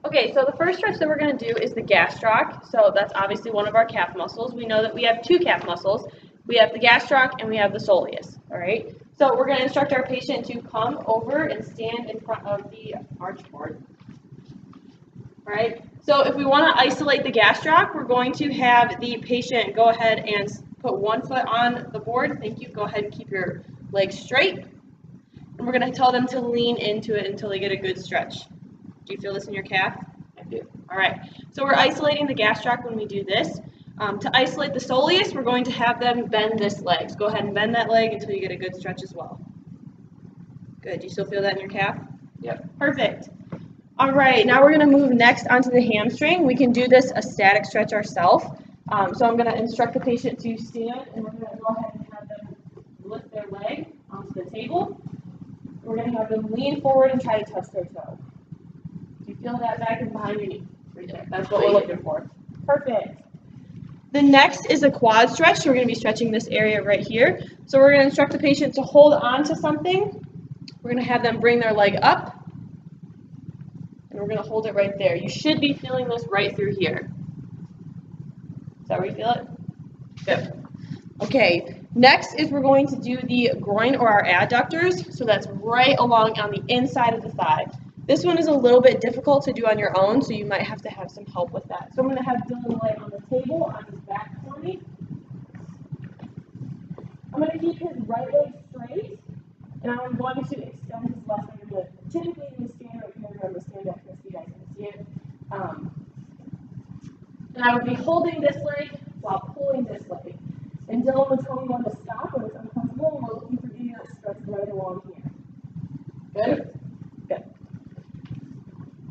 Okay, so the first stretch that we're going to do is the gastroc. So that's obviously one of our calf muscles. We know that we have two calf muscles. We have the gastroc and we have the soleus, all right? So we're going to instruct our patient to come over and stand in front of the arch board. All right, so if we want to isolate the gastroc, we're going to have the patient go ahead and put one foot on the board. Thank you. Go ahead and keep your legs straight. And we're going to tell them to lean into it until they get a good stretch. Do you feel this in your calf? I do. All right, so we're isolating the gastroc when we do this. To isolate the soleus, we're going to have them bend this leg. So go ahead and bend that leg until you get a good stretch as well. Good. Do you still feel that in your calf? Yep. Perfect. All right, now we're going to move next onto the hamstring. We can do this a static stretch ourselves. So I'm going to instruct the patient to stand, and we're going to go ahead and have them lift their leg onto the table. We're going to have them lean forward and try to touch their toe. Do you feel that back and behind your knee? Right there. That's what we're looking for. Perfect. The next is a quad stretch. So we're going to be stretching this area right here. So we're going to instruct the patient to hold on to something. We're going to have them bring their leg up. And we're going to hold it right there. You should be feeling this right through here. Is that where you feel it? Good. Okay, next is we're going to do the groin or our adductors. So that's right along on the inside of the thigh. This one is a little bit difficult to do on your own, so you might have to have some help with that. So I'm going to have Dylan lay on the table on his back for me. I'm going to keep his right leg straight, and I'm going to extend his left leg a bit. Typically, you stand right here, I'm going to stand up here so you guys can see it. And I would be holding this leg while pulling this leg. And Dylan would tell me when to stop when it's uncomfortable, and we're looking for you to stretch right along here. Good? Good.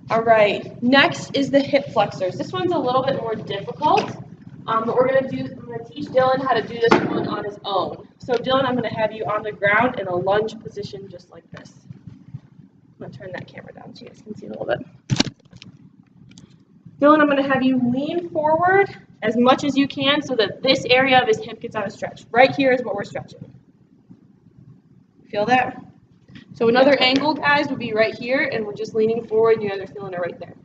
All right, next is the hip flexors. This one's a little bit more difficult, but I'm going to teach Dylan how to do this one on his own. So Dylan, I'm going to have you on the ground in a lunge position just like this. I'm going to turn that camera down so you guys can see a little bit. Dylan, I'm going to have you lean forward as much as you can so that this area of his hip gets on a stretch. Right here is what we're stretching. Feel that? So another angle, guys, would be right here, and we're just leaning forward, and you guys are feeling it right there.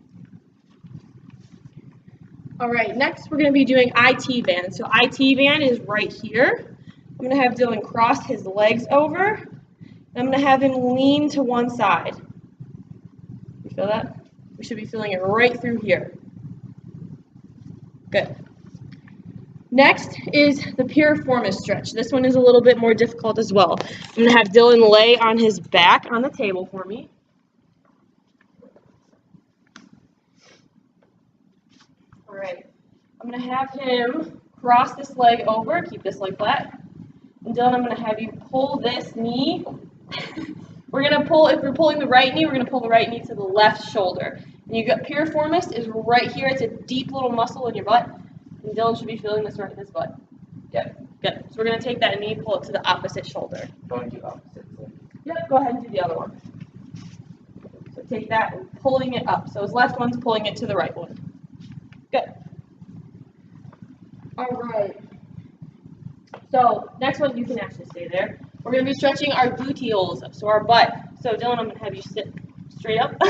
All right, next we're going to be doing IT band. So IT band is right here. I'm going to have Dylan cross his legs over, and I'm going to have him lean to one side. You feel that? We should be feeling it right through here. Good. Next is the piriformis stretch. This one is a little bit more difficult as well. I'm going to have Dylan lay on his back on the table for me. All right. I'm going to have him cross this leg over, keep this leg flat. And Dylan, I'm going to have you pull this knee. We're going to pull, if you're pulling the right knee, we're going to pull the right knee to the left shoulder. And you got piriformis is right here. It's a deep little muscle in your butt. And Dylan should be feeling this right in his butt. Yep. Good. So we're going to take that knee, pull it to the opposite shoulder. Going to opposite. Yep. Go ahead and do the other one. So take that and pulling it up. So his left one's pulling it to the right one. Good. All right. So next one, you can actually stay there. We're going to be stretching our gluteals, so our butt. So Dylan, I'm going to have you sit straight up.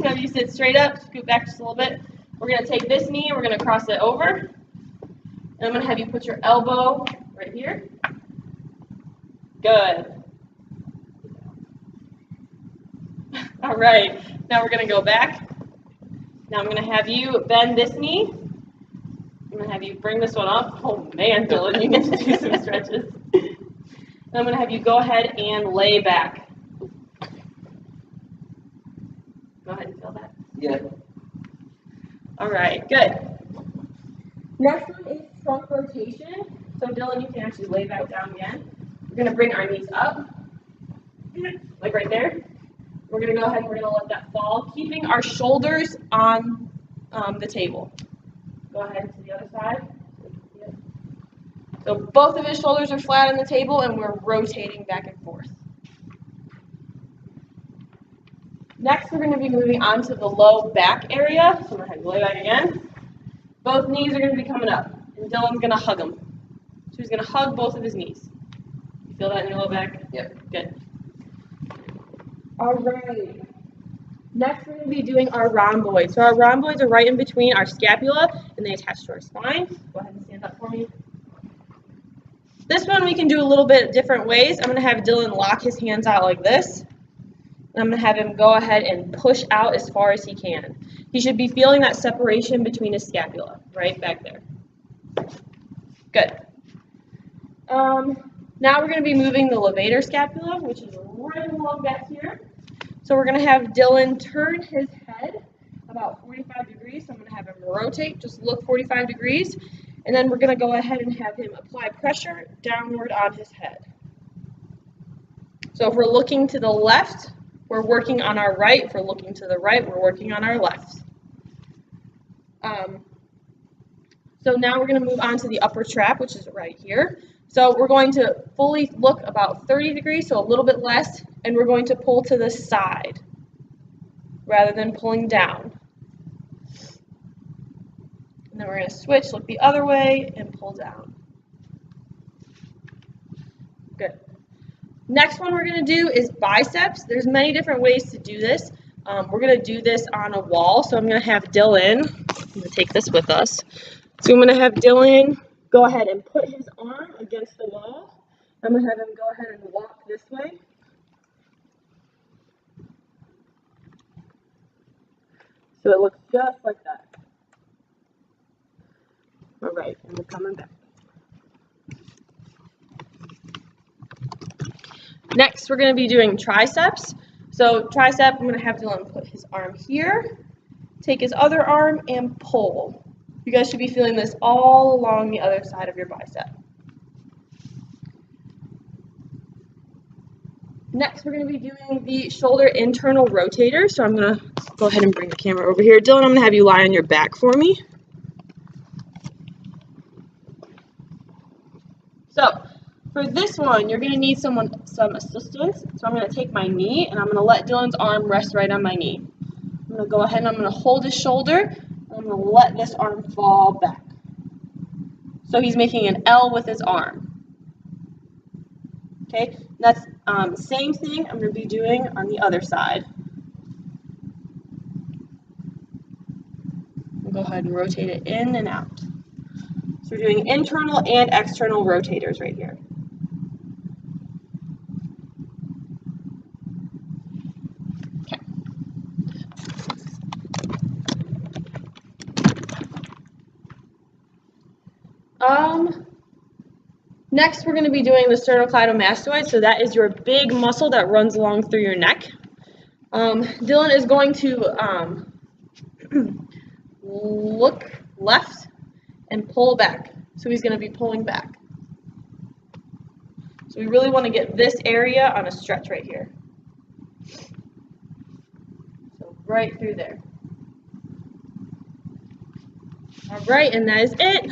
Have you sit straight up, scoot back just a little bit. We're going to take this knee and we're going to cross it over. And I'm going to have you put your elbow right here. Good. All right. Now we're going to go back. Now I'm going to have you bend this knee. I'm going to have you bring this one up. Oh man, Dylan, you get to do some stretches. And I'm going to have you go ahead and lay back. Go ahead and feel that. Yeah. All right, good. Next one is trunk rotation. So Dylan, you can actually lay back down again. We're going to bring our knees up, like right there. We're going to go ahead and we're going to let that fall, keeping our shoulders on the table. Go ahead to the other side. So both of his shoulders are flat on the table, and we're rotating back and forth. Next, we're going to be moving on to the low back area. So I'm going to have you lay back again. Both knees are going to be coming up, and Dylan's going to hug them. So he's going to hug both of his knees. You feel that in your low back? Yep. Good. All right. Next, we're going to be doing our rhomboids. So our rhomboids are right in between our scapula, and they attach to our spine. Go ahead and stand up for me. This one we can do a little bit different ways. I'm going to have Dylan lock his hands out like this. And I'm going to have him go ahead and push out as far as he can. He should be feeling that separation between his scapula, right back there. Good. Now we're going to be moving the levator scapula, which is right along back here. So we're going to have Dylan turn his head about 45 degrees. So I'm going to have him rotate, just look 45 degrees. And then we're going to go ahead and have him apply pressure downward on his head. So if we're looking to the left, we're working on our right. If we're looking to the right, we're working on our left. So now we're going to move on to the upper trap, which is right here. So we're going to fully look about 30 degrees, so a little bit less, and we're going to pull to the side rather than pulling down. And then we're going to switch, look the other way, and pull down. Good. Next one we're going to do is biceps. There's many different ways to do this. We're going to do this on a wall, so I'm going to have Dylan, I'm going to take this with us. So I'm going to have Dylan go ahead and put his arm against the wall. I'm going to have him go ahead and walk this way. So it looks just like that. All right, and we're coming back. Next, we're going to be doing triceps. So tricep, I'm going to have Dylan put his arm here, take his other arm, and pull. You guys should be feeling this all along the other side of your bicep. Next, we're going to be doing the shoulder internal rotator. So I'm going to go ahead and bring the camera over here. Dylan, I'm going to have you lie on your back for me. So for this one, you're going to need some assistance. So I'm going to take my knee, and I'm going to let Dylan's arm rest right on my knee. I'm going to go ahead and I'm going to hold his shoulder, and I'm going to let this arm fall back. So he's making an L with his arm. Okay, that's the same thing I'm going to be doing on the other side. We'll go ahead and rotate it in and out. So we're doing internal and external rotators right here. Okay. Next, we're going to be doing the sternocleidomastoid. So that is your big muscle that runs along through your neck. Dylan is going to look left and pull back. So he's going to be pulling back. So we really want to get this area on a stretch right here. So right through there. All right, and that is it.